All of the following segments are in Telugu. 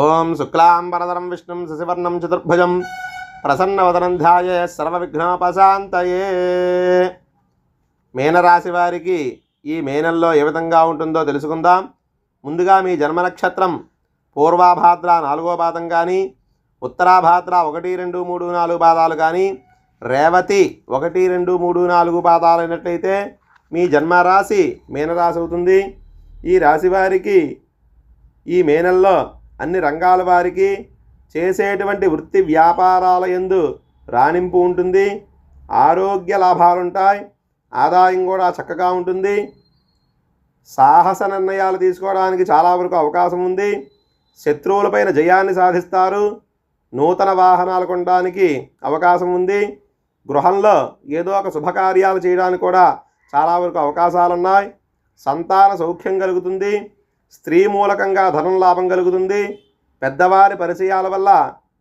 ఓం శుక్లాంబరధరం విష్ణుం శశివర్ణం చతుర్భుజం ప్రసన్నవదనం ధ్యాయే సర్వవిఘ్నోపశాంతయే. మేనరాశి వారికి ఈ మే నెలలో ఏ విధంగా ఉంటుందో తెలుసుకుందాం. ముందుగా మీ జన్మ నక్షత్రం పూర్వాభాద్ర 4వ పాదం కానీ, ఉత్తరాభాద్ర 1, 2, 3, 4 పాదాలు కానీ, రేవతి 1, 2, 3, 4 పాదాలు అయినట్లయితే మీ జన్మరాశి మీనరాశి అవుతుంది. ఈ రాశి వారికి ఈ మే నెలలో అన్ని రంగాల వారికి చేసేటువంటి వృత్తి వ్యాపారాల యందు రాణింపు ఉంటుంది. ఆరోగ్య లాభాలుంటాయి. ఆదాయం కూడా చక్కగా ఉంటుంది. సాహస నిర్ణయాలు తీసుకోవడానికి చాలా వరకు అవకాశం ఉంది. శత్రువులపైన జయాన్ని సాధిస్తారు. నూతన వాహనాలు కొనడానికి అవకాశం ఉంది. గృహంలో ఏదో ఒక శుభకార్యాలు చేయడానికి కూడా చాలా వరకు అవకాశాలు ఉన్నాయి. సంతాన సౌఖ్యం కలుగుతుంది. స్త్రీ మూలకంగా ధనం లాభం కలుగుతుంది. పెద్దవారి పరిచయాల వల్ల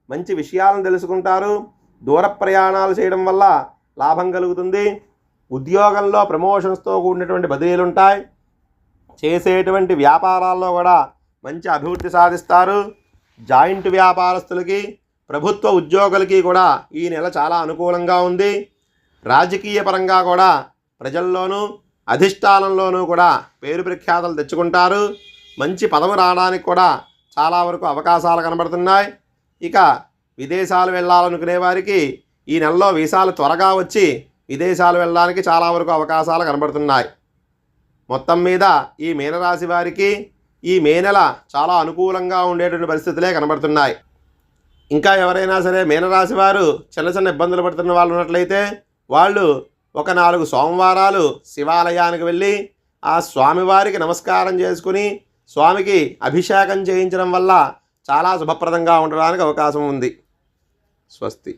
మంచి విషయాలను తెలుసుకుంటారు. దూర ప్రయాణాలు చేయడం వల్ల లాభం కలుగుతుంది. ఉద్యోగంలో ప్రమోషన్స్తో కూడినటువంటి బదిలీలు ఉంటాయి. చేసేటువంటి వ్యాపారాల్లో కూడా మంచి అభివృద్ధి సాధిస్తారు. జాయింట్ వ్యాపారస్తులకి, ప్రభుత్వ ఉద్యోగులకి కూడా ఈ నెల చాలా అనుకూలంగా ఉంది. రాజకీయ పరంగా కూడా ప్రజల్లోనూ అధిష్టానంలోనూ కూడా పేరు ప్రఖ్యాతలు తెచ్చుకుంటారు. మంచి పదవి రావడానికి కూడా చాలా వరకు అవకాశాలు కనబడుతున్నాయి. ఇక విదేశాలు వెళ్ళాలనుకునే వారికి ఈ నెలలో వీసాలు త్వరగా వచ్చి విదేశాలు వెళ్ళడానికి చాలా వరకు అవకాశాలు కనబడుతున్నాయి. మొత్తం మీద ఈ మీనరాశి వారికి ఈ మే నెల చాలా అనుకూలంగా ఉండేటువంటి పరిస్థితులే కనబడుతున్నాయి. ఇంకా ఎవరైనా సరే మీనరాశి వారు చిన్న చిన్న ఇబ్బందులు పడుతున్న వాళ్ళు ఉన్నట్లయితే వాళ్ళు ఒక 4 సోమవారాలు శివాలయానికి వెళ్ళి ఆ స్వామివారికి నమస్కారం చేసుకుని స్వామికి అభిషేకం చేయించడం వల్ల చాలా శుభప్రదంగా ఉండడానికి అవకాశం ఉంది. స్వస్తి.